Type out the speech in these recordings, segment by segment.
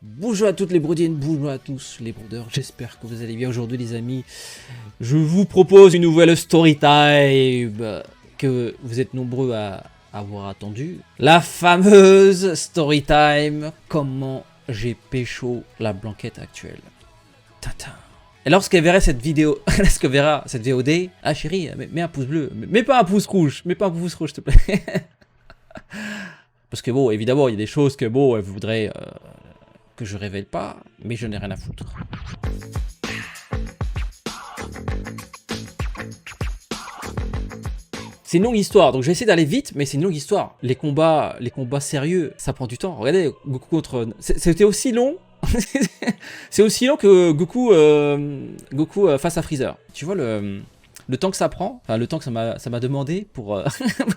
Bonjour à toutes les brodiennes, bonjour à tous les brodeurs, j'espère que vous allez bien aujourd'hui les amis. Je vous propose une nouvelle story time que vous êtes nombreux à avoir attendu. La fameuse story time, comment j'ai pécho la blanquette actuelle. Tintin. Et lorsqu'elle verra cette vidéo, lorsqu'elle verra cette VOD, ah chérie, mets un pouce bleu, mets pas un pouce rouge, mets pas un pouce rouge s'il te plaît. Parce que bon, évidemment, il y a des choses que bon, elle voudrait que je révèle pas, mais je n'ai rien à foutre. C'est une longue histoire, donc je vais essayer d'aller vite, mais c'est une longue histoire. Les combats sérieux, ça prend du temps. Regardez, Goku contre... C'était aussi long. C'est aussi long que Goku, face à Freezer. Tu vois le temps que ça prend, enfin le temps que ça m'a demandé pour,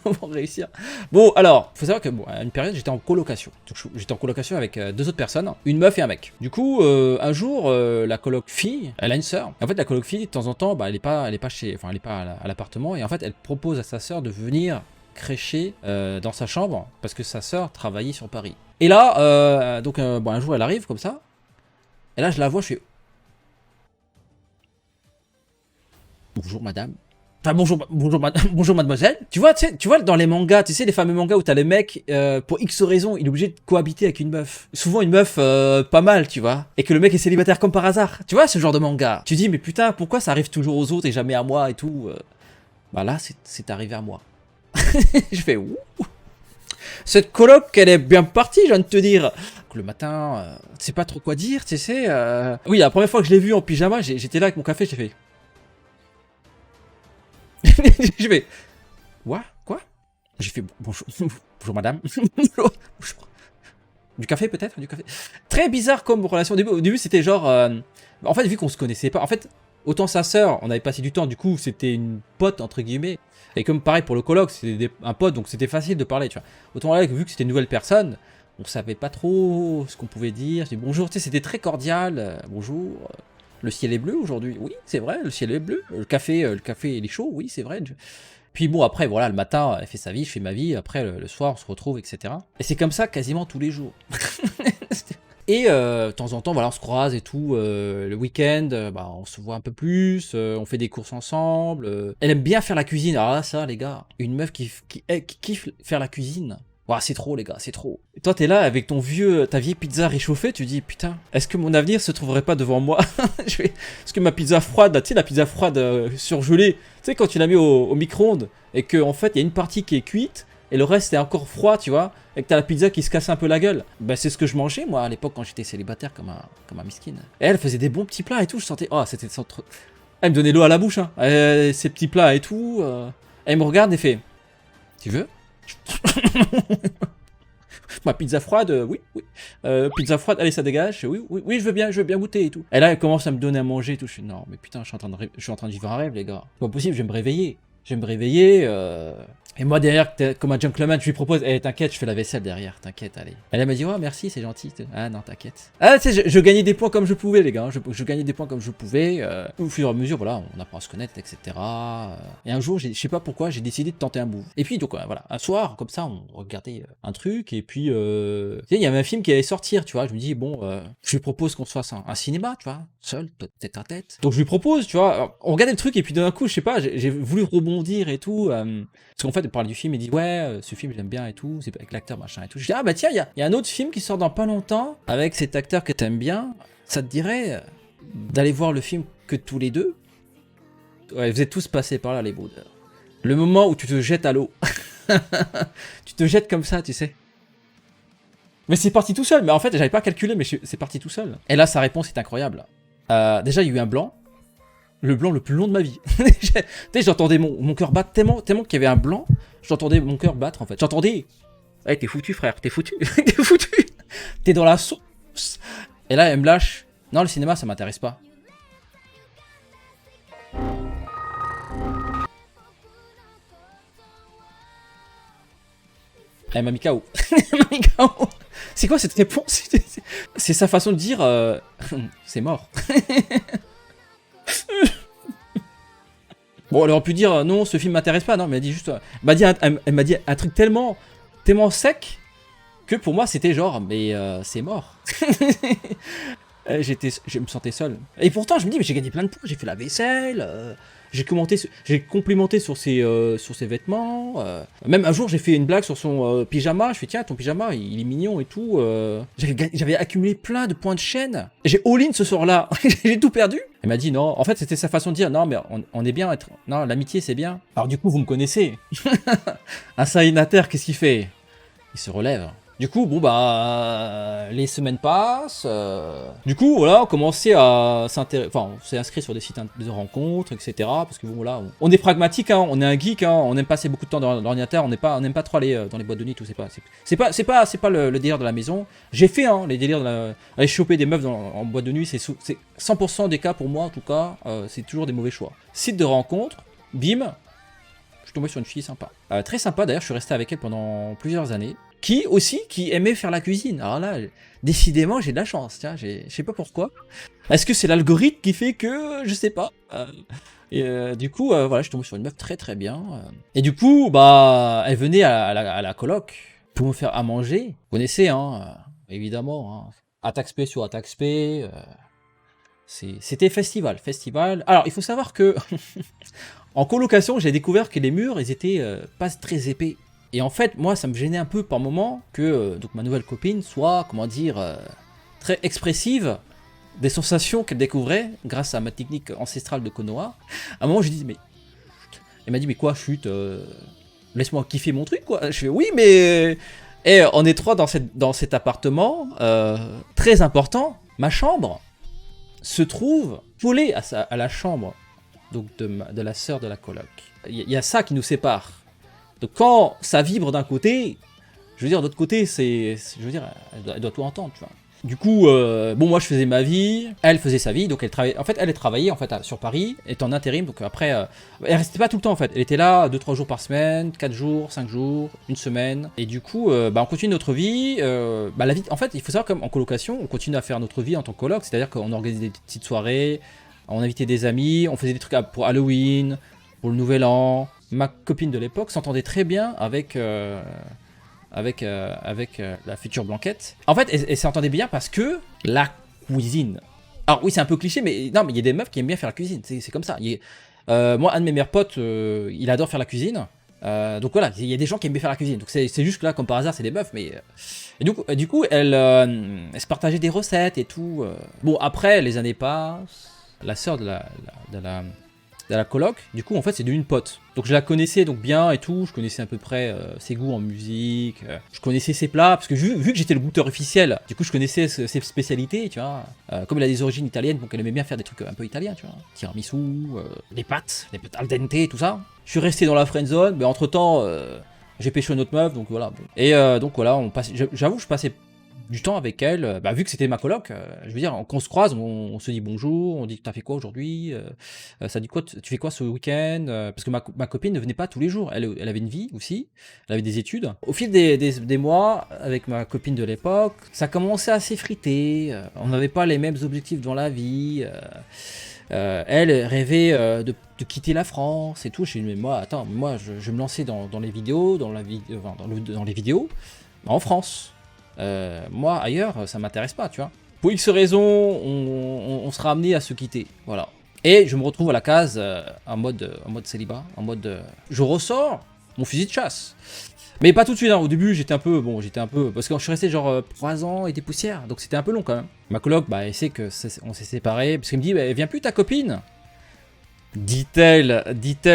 pour réussir. Bon, alors, faut savoir que bon, à une période, j'étais en colocation. J'étais en colocation avec deux autres personnes, une meuf et un mec. Du coup, un jour, la coloc fille, elle a une sœur. En fait, la coloc fille, de temps en temps, bah, elle est pas chez, enfin, elle est pas à l'appartement, et en fait, elle propose à sa sœur de venir crécher dans sa chambre parce que sa sœur travaillait sur Paris. Et là, bon, un jour, elle arrive comme ça, et là, je la vois, je fais bonjour madame. Enfin bonjour mademoiselle. Tu vois dans les mangas, tu sais les fameux mangas où t'as les mecs, pour X raisons, il est obligé de cohabiter avec une meuf. Souvent une meuf pas mal, tu vois. Et que le mec est célibataire comme par hasard. Tu vois ce genre de manga. Tu dis mais putain pourquoi ça arrive toujours aux autres et jamais à moi et tout. Bah là c'est arrivé à moi. Je fais ouh. Cette coloc elle est bien partie, je viens de te dire. Le matin, tu sais pas trop quoi dire, tu sais. Oui la première fois que je l'ai vu en pyjama, j'étais là avec mon café, j'ai fait. Je vais. Quoi? J'ai fait bonjour, bonjour madame. Bonjour. Du café peut-être. Du café. Très bizarre comme relation. Au début c'était genre. En fait, vu qu'on se connaissait pas. En fait, autant sa sœur, on avait passé du temps, du coup, c'était une pote entre guillemets. Et comme pareil pour le coloc, c'était un pote, donc c'était facile de parler, tu vois. Autant là, vu que c'était une nouvelle personne, on savait pas trop ce qu'on pouvait dire. J'ai dit bonjour, tu sais, c'était très cordial. Bonjour. Le ciel est bleu aujourd'hui. Oui, c'est vrai, le ciel est bleu. Le café il est chaud. Oui, c'est vrai. Puis bon, après, voilà, le matin, elle fait sa vie, je fais ma vie. Après, le soir, on se retrouve, etc. Et c'est comme ça quasiment tous les jours. Et de temps en temps, voilà, on se croise et tout. Le week-end, bah, on se voit un peu plus. On fait des courses ensemble. Elle aime bien faire la cuisine. Alors là, ça, les gars, une meuf qui kiffe faire la cuisine. Ouah, c'est trop les gars, c'est trop. Et toi t'es là avec ta vieille pizza réchauffée, tu dis putain, est-ce que mon avenir se trouverait pas devant moi? Est-ce que ma pizza froide, tu sais la pizza froide surgelée, tu sais quand tu la mets au micro-ondes et que en fait il y a une partie qui est cuite et le reste est encore froid, tu vois, et que t'as la pizza qui se casse un peu la gueule. Bah c'est ce que je mangeais moi à l'époque quand j'étais célibataire comme un miskin. Et elle faisait des bons petits plats et tout, je sentais, oh c'était trop... Elle me donnait l'eau à la bouche, hein. Ces petits plats et tout. Elle me regarde et fait, tu veux? Ma pizza froide, oui. Pizza froide, allez, ça dégage. Oui, je veux bien goûter et tout. Et là, elle commence à me donner à manger et tout. Je suis non, mais putain, je suis en train de vivre un rêve, les gars. C'est pas possible, je vais me réveiller. Et moi, derrière, comme un gentleman, je lui propose, eh, t'inquiète, je fais la vaisselle derrière, t'inquiète, allez. Elle m'a dit, oh, merci, c'est gentil. Ah non, t'inquiète. Ah, tu sais, je gagnais des points comme je pouvais, les gars. Je gagnais des points comme je pouvais. Au fur et à mesure, voilà, on apprend à se connaître, etc. Et un jour, je sais pas pourquoi, j'ai décidé de tenter un move. Et puis, donc, voilà, un soir, comme ça, on regardait un truc, et puis, tu sais, il y avait un film qui allait sortir, tu vois. Je me dis, bon, je lui propose qu'on se fasse un cinéma, tu vois, seul, tête à tête. Donc, je lui propose, tu vois, alors, on regardait le truc, et puis d'un coup, je sais pas, j'ai voulu rebondir et tout. Parce qu'en fait, elle parle du film, il dit ouais, ce film j'aime bien et tout, c'est avec l'acteur machin et tout. Je dis ah bah tiens, il y a un autre film qui sort dans pas longtemps avec cet acteur que t'aimes bien. Ça te dirait d'aller voir le film que tous les deux? Ouais, vous êtes tous passés par là, les brodeurs. Le moment où tu te jettes à l'eau. Tu te jettes comme ça, tu sais. Mais c'est parti tout seul. Mais en fait, j'avais pas calculé, mais c'est parti tout seul. Et là, sa réponse est incroyable. Déjà, il y a eu un blanc. Le blanc le plus long de ma vie. Tu sais, j'entendais mon cœur battre tellement qu'il y avait un blanc. J'entendais mon cœur battre en fait. J'entendais. Hey, t'es foutu, frère, t'es foutu. T'es foutu. T'es dans la sauce. Et là, elle me lâche. Non, le cinéma, ça m'intéresse pas. Elle m'a mis KO. Elle m'a mis KO. C'est quoi cette réponse? C'est sa façon de dire c'est mort. Bon, elle aurait pu dire non, ce film m'intéresse pas, non, mais elle dit juste. Elle m'a dit un truc tellement sec que pour moi c'était genre, mais c'est mort. Je me sentais seul. Et pourtant, je me dis, mais j'ai gagné plein de points, j'ai fait la vaisselle, j'ai complimenté sur ses vêtements. Même un jour, j'ai fait une blague sur son pyjama. Je fais, tiens, ton pyjama, il est mignon et tout. J'avais accumulé plein de points de chaîne. J'ai all-in ce soir-là. J'ai tout perdu. Elle m'a dit, non, en fait, c'était sa façon de dire, non, mais on est bien. Non, l'amitié, c'est bien. Alors, du coup, vous me connaissez. Un Saïnater, qu'est-ce qu'il fait? Il se relève. Du coup, bon bah, les semaines passent. Du coup, voilà, on commençait à s'intéresser. Enfin, on s'est inscrit sur des sites de rencontres, etc. Parce que bon, voilà, on est pragmatique, hein, on est un geek, hein, on aime passer beaucoup de temps dans l'ordinateur, on n'aime pas trop aller dans les boîtes de nuit, tout. C'est pas le délire de la maison. J'ai fait, hein, les délires aller choper des meufs en boîte de nuit, c'est 100% des cas pour moi, en tout cas, c'est toujours des mauvais choix. Site de rencontre, bim. Je suis tombé sur une fille sympa. Très sympa, d'ailleurs, je suis resté avec elle pendant plusieurs années. Qui aimait faire la cuisine. Alors là, décidément, j'ai de la chance, tiens, je sais pas pourquoi. Est-ce que c'est l'algorithme qui fait que... Je sais pas. Du coup, voilà, je suis tombé sur une meuf très très bien. Et du coup, bah, elle venait à la coloc pour me faire à manger. Vous connaissez, hein, évidemment, hein. Attaque spé sur attaque spé. C'était festival. Alors, il faut savoir que... En colocation, j'ai découvert que les murs, ils étaient pas très épais. Et en fait, moi, ça me gênait un peu par moment que donc ma nouvelle copine soit, comment dire, très expressive des sensations qu'elle découvrait grâce à ma technique ancestrale de Konoha. À un moment, je lui dis, mais... Elle m'a dit, mais quoi, chut, laisse-moi kiffer mon truc, quoi. Je fais, oui, mais... Et on est trois dans cet appartement, très important. Ma chambre se trouve collée à la chambre donc de la sœur de la coloc. Il y a ça qui nous sépare. Donc quand ça vibre d'un côté, je veux dire, d'autre côté, je veux dire, elle doit tout entendre, tu vois. Du coup, bon, moi je faisais ma vie, elle faisait sa vie, donc elle travaillait. En fait, elle travaillait en fait sur Paris, étant en intérim, donc après, elle restait pas tout le temps en fait. Elle était là 2-3 jours par semaine, 4 jours, 5 jours, une semaine. Et du coup, bah, on continue notre vie. La vie, en fait, il faut savoir qu'en colocation, on continue à faire notre vie en tant que coloc, c'est-à-dire qu'on organisait des petites soirées, on invitait des amis, on faisait des trucs pour Halloween, pour le Nouvel An. Ma copine de l'époque s'entendait très bien avec la future Blanquette. En fait, elle s'entendait bien parce que la cuisine. Alors oui, c'est un peu cliché, mais non, mais il y a des meufs qui aiment bien faire la cuisine. C'est comme ça. Moi, un de mes meilleurs potes, il adore faire la cuisine. Donc voilà, il y a des gens qui aiment bien faire la cuisine. Donc c'est juste que là, comme par hasard, c'est des meufs, mais... Et du coup, elle se partageait des recettes et tout. Bon, après, les années passent. La sœur de la coloc, du coup en fait c'est devenu une pote. Donc je la connaissais donc bien et tout, je connaissais à peu près ses goûts en musique, je connaissais ses plats, parce que vu que j'étais le goûteur officiel, du coup je connaissais ses spécialités, tu vois. Comme elle a des origines italiennes, donc elle aimait bien faire des trucs un peu italiens, tu vois. Tiramisu, les pâtes al dente, tout ça. Je suis resté dans la friendzone, mais entre temps j'ai pêché une autre meuf, donc voilà. Bon. Et donc voilà, j'avoue que je passais du temps avec elle, bah, vu que c'était ma coloc, je veux dire, quand on se croise, on se dit bonjour, on dit t'as fait quoi aujourd'hui, ça dit quoi, tu fais quoi ce week-end, parce que ma copine ne venait pas tous les jours, elle avait une vie aussi, elle avait des études. Au fil des mois, avec ma copine de l'époque, ça commençait à s'effriter, on n'avait pas les mêmes objectifs dans la vie, elle rêvait de quitter la France et tout. Je me dis, mais moi, attends, je vais me lancer dans les vidéos, dans les vidéos, en France. Moi, ailleurs, ça m'intéresse pas, tu vois. Pour X raisons, on sera amené à se quitter, voilà. Et je me retrouve à la case en mode célibat, en mode je ressors mon fusil de chasse. Mais pas tout de suite, hein. Au début j'étais un peu, parce que je suis resté genre 3 ans et des poussières, donc c'était un peu long quand même. Ma coloc, bah elle sait que on s'est séparés, parce qu'elle me dit, bah, viens plus ta copine. Dit-elle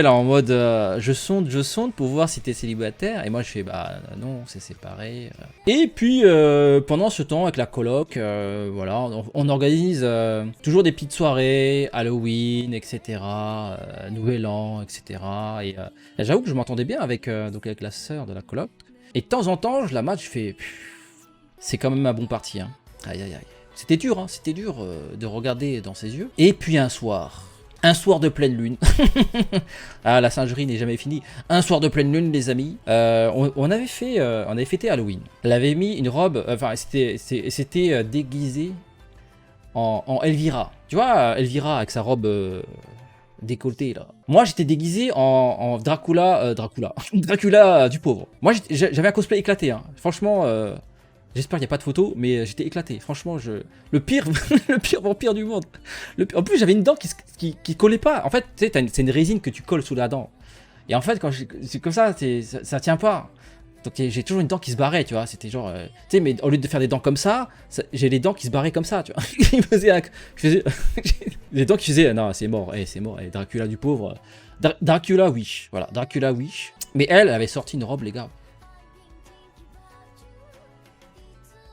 en mode je sonde pour voir si t'es célibataire. Et moi je fais bah non, c'est séparé. Et puis pendant ce temps avec la coloc, voilà, on organise toujours des petites soirées, Halloween, etc. Nouvel An, etc. Et j'avoue que je m'entendais bien avec la sœur de la coloc. Et de temps en temps je la mate, je fais c'est quand même un bon parti, hein. Aïe aïe aïe. C'était dur, hein, c'était dur de regarder dans ses yeux. Et puis un soir de pleine lune. Ah, la singerie n'est jamais finie. Un soir de pleine lune, les amis. On avait fêté Halloween. Elle avait mis une robe, enfin, c'était déguisé en Elvira. Tu vois, Elvira avec sa robe décolletée, là. Moi, j'étais déguisé en Dracula du pauvre. Moi, j'avais un cosplay éclaté, hein. Franchement, J'espère qu'il n'y a pas de photo, mais j'étais éclaté. Franchement, le pire, le pire vampire du monde. En plus, j'avais une dent qui collait pas. En fait, tu sais, c'est une résine que tu colles sous la dent. Et en fait, quand c'est comme ça, ça tient pas. Donc j'ai toujours une dent qui se barrait, tu vois. C'était genre, tu sais, mais au lieu de faire des dents comme ça, j'ai les dents qui se barraient comme ça, tu vois. Les dents qui faisaient, non, c'est mort, c'est mort. Et Dracula du pauvre. Dracula, oui. Voilà, Dracula, oui. Mais elle avait sorti une robe, les gars.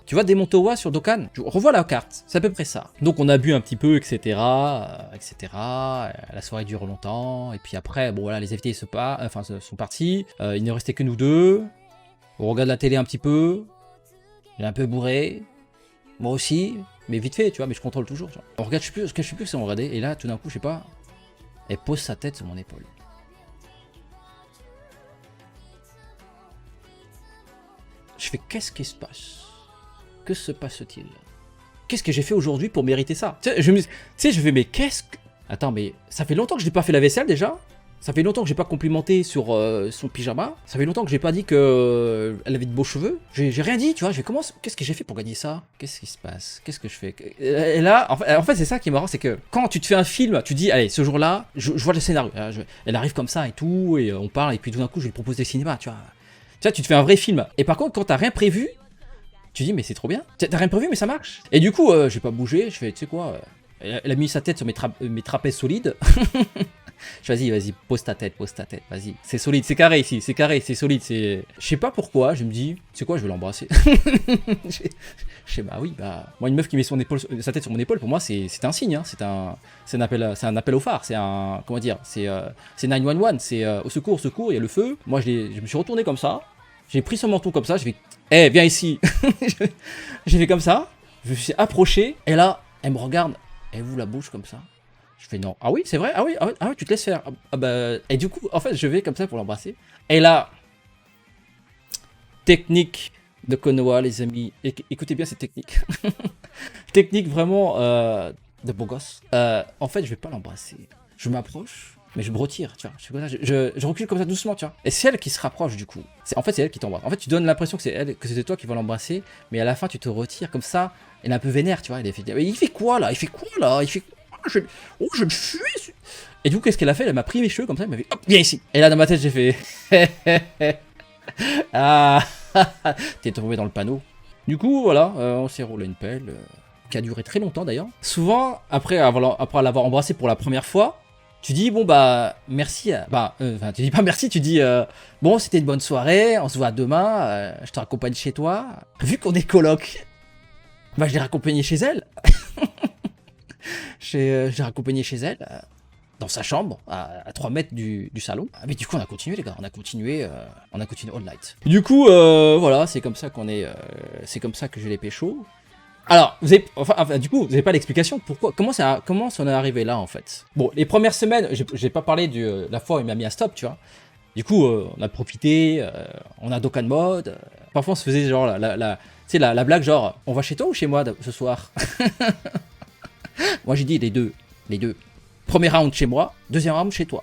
Tu vois Demon Towa sur Dokkan, je revois la carte, c'est à peu près ça. Donc on a bu un petit peu, etc. La soirée dure longtemps, et puis après, bon voilà, les invités sont partis. Il ne restait que nous deux. On regarde la télé un petit peu. Il est un peu bourré. Moi aussi, mais vite fait, tu vois, mais je contrôle toujours. Tu vois. On regarde, je sais plus si on regardait, et là, tout d'un coup, je sais pas, elle pose sa tête sur mon épaule. Je fais, qu'est-ce qui se passe? Que se passe-t-il? Qu'est-ce que j'ai fait aujourd'hui pour mériter ça? Tu sais, je fais, mais qu'est-ce que... Attends, mais ça fait longtemps que je n'ai pas fait la vaisselle déjà. Ça fait longtemps que j'ai pas complimenté sur son pyjama. Ça fait longtemps que j'ai pas dit que elle avait de beaux cheveux. J'ai rien dit, tu vois. Qu'est-ce que j'ai fait pour gagner ça? Qu'est-ce qui se passe? Qu'est-ce que je fais? Et là, en fait, c'est ça qui est marrant, c'est que quand tu te fais un film, tu dis, allez, ce jour-là, je vois le scénario. Elle arrive comme ça et tout, et on parle, et puis tout d'un coup, je lui propose des cinémas, tu vois. Tu vois, tu te fais un vrai film. Et par contre, quand t'as rien prévu, tu dis, mais c'est trop bien. T'as rien prévu, mais ça marche. Et du coup, j'ai pas bougé. Je fais, tu sais quoi, elle a mis sa tête sur mes trapèzes solides. Je fais, vas-y, pose ta tête, vas-y. C'est solide, c'est carré ici, c'est carré, c'est solide, c'est... Je sais pas pourquoi, je me dis, tu sais quoi, je vais l'embrasser. Je sais, bah oui, bah... Moi, une meuf qui met sa tête sur mon épaule, pour moi, c'est un signe, hein. C'est un appel au phare, c'est un... Comment dire? C'est 911, c'est au secours, il y a le feu. Moi, je me suis retourné comme ça, j'ai pris son menton comme ça, je vais... Viens ici. J'ai fait comme ça, je me suis approché, et là, elle me regarde, elle ouvre la bouche comme ça. Je fais non. Ah oui, c'est vrai? Ah oui, tu te laisses faire. Ah bah... Et du coup, en fait, je vais comme ça pour l'embrasser. Et là, technique de Konoha, les amis. Écoutez bien cette technique. Technique vraiment de beau gosse. En fait, je vais pas l'embrasser. Je m'approche, mais je me retire, tu vois. Je recule comme ça doucement, tu vois. Et c'est elle qui se rapproche du coup. En fait, c'est elle qui t'embrasse. En fait, tu donnes l'impression que c'est toi qui vas l'embrasser, mais à la fin, tu te retires comme ça. Elle est un peu vénère, tu vois. Il fait quoi là? Je le fuis. Et du coup, qu'est-ce qu'elle a fait? Elle m'a pris mes cheveux comme ça, elle m'a fait hop, viens ici. Et là, dans ma tête, j'ai fait ah, t'es tombé dans le panneau. Du coup, voilà, on s'est roulé une pelle qui a duré très longtemps d'ailleurs. Souvent, après l'avoir embrassé pour la première fois, tu dis bon bah merci. Tu dis pas merci, tu dis bon, c'était une bonne soirée, on se voit demain, je te raccompagne chez toi. Vu qu'on est coloc, bah je l'ai raccompagné chez elle. Je l'ai raccompagné chez elle, dans sa chambre, à 3 mètres du salon. Ah, mais du coup, on a continué, les gars. On a continué all night. Du coup, voilà, c'est comme ça c'est comme ça que je l'ai pécho. Alors, du coup, vous n'avez pas l'explication de pourquoi. Comment ça en est arrivé là, en fait? Bon, les premières semaines, j'ai pas parlé de la fois où il m'a mis un stop, tu vois. Du coup, on a profité, on a Dokkan mode. Parfois, on se faisait genre la blague, genre, on va chez toi ou chez moi ce soir? Moi j'ai dit les deux. Premier round chez moi, deuxième round chez toi.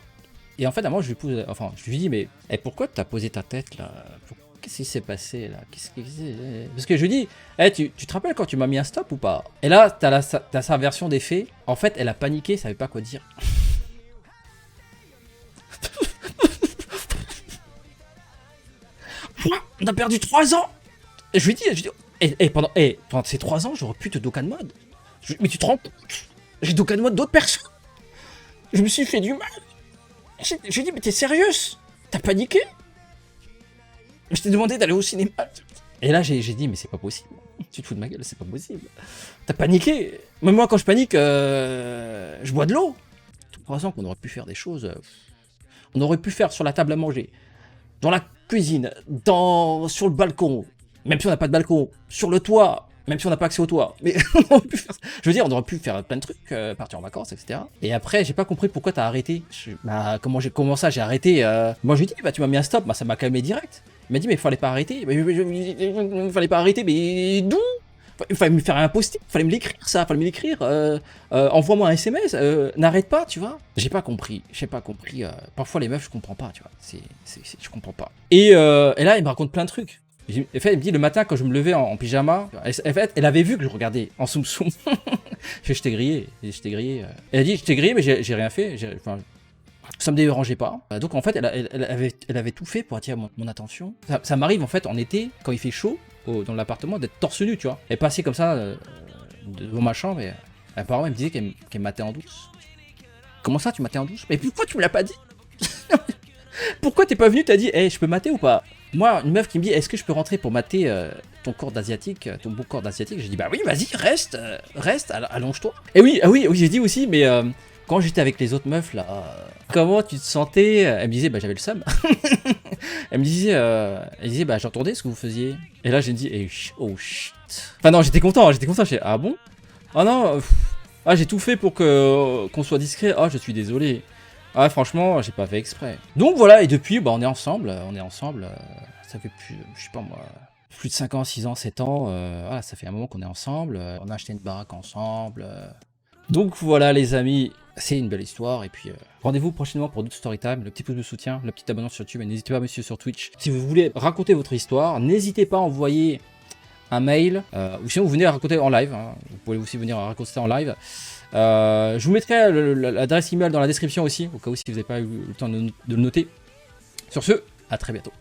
Et en fait, à moi, je lui dis, mais pourquoi t'as posé ta tête là? Qu'est-ce qui s'est passé là? Parce que je lui dis, tu te rappelles quand tu m'as mis un stop ou pas? Et là, t'as sa version des faits. En fait, elle a paniqué, elle savait pas quoi dire. On a perdu 3 ans! Et je lui dis, pendant ces 3 ans, j'aurais pu te Dokkan mode. Mais tu te rends compte? J'ai Dokkan mode d'autres personnes. Je me suis fait du mal. J'ai dit, mais t'es sérieuse? T'as paniqué? Je t'ai demandé d'aller au cinéma. Et là, j'ai dit, mais c'est pas possible. Tu te fous de ma gueule, c'est pas possible. T'as paniqué? Même moi, quand je panique, je bois de l'eau. 3 ans qu'on aurait pu faire des choses. On aurait pu faire sur la table à manger, dans la cuisine, sur le balcon, même si on n'a pas de balcon, sur le toit. Même si on n'a pas accès au toit. Mais on aurait pu faire... Je veux dire, on aurait pu faire plein de trucs, partir en vacances, etc. Et après, j'ai pas compris pourquoi t'as arrêté. Comment ça, j'ai arrêté Moi, je lui ai dit, bah, tu m'as mis un stop. Bah, ça m'a calmé direct. Il m'a dit, mais il fallait pas arrêter. Il fallait pas arrêter, mais d'où? Il fallait me faire un post-it. Il fallait me l'écrire, ça. Il fallait me l'écrire. Envoie-moi un SMS. N'arrête pas, tu vois. J'ai pas compris. Parfois, les meufs, je comprends pas, tu vois. Je comprends pas. Et là, il me raconte plein de trucs. En fait, elle me dit le matin quand je me levais en pyjama, en fait, elle avait vu que je regardais en soum soum. Je t'ai grillé, je t'ai grillé. Elle a dit je t'ai grillé mais j'ai rien fait. Enfin, ça me dérangeait pas. Donc en fait, elle avait tout fait pour attirer mon attention. Ça m'arrive en fait en été, quand il fait chaud, dans l'appartement, d'être torse nu, tu vois. Elle passait comme ça devant ma chambre et apparemment elle me disait qu'elle me matait en douce. Comment ça, tu matais en douce? Mais pourquoi tu me l'as pas dit? Pourquoi t'es pas venu, t'as dit, hey, je peux mater ou pas? Moi, une meuf qui me dit, est-ce que je peux rentrer pour mater ton corps d'asiatique, ton beau corps d'asiatique? J'ai dit, bah oui, vas-y, reste, allonge-toi. Et oui, ah oui, j'ai dit aussi, mais quand j'étais avec les autres meufs là, comment tu te sentais? Elle me disait, bah j'avais le seum. Elle disait, bah j'entendais ce que vous faisiez. Et là, j'ai dit, oh shit. Enfin non, j'étais content, j'ai dit, ah bon? Ah non, ah j'ai tout fait pour qu'on soit discret. Ah, je suis désolé. Ah franchement, j'ai pas fait exprès. Donc voilà, et depuis, bah on est ensemble, ça fait plus, je sais pas moi, plus de 5 ans, 6 ans, 7 ans, voilà, ça fait un moment qu'on est ensemble, on a acheté une baraque ensemble. Donc voilà les amis, c'est une belle histoire, et puis rendez-vous prochainement pour d'autres storytime, le petit pouce de soutien, le petit abonnement sur YouTube, et n'hésitez pas à me suivre sur Twitch. Si vous voulez raconter votre histoire, n'hésitez pas à envoyer un mail, ou sinon vous venez à raconter en live, hein. Vous pouvez aussi venir à raconter en live. Je vous mettrai l'adresse email dans la description aussi, au cas où si vous n'avez pas eu le temps de le noter. Sur ce, à très bientôt.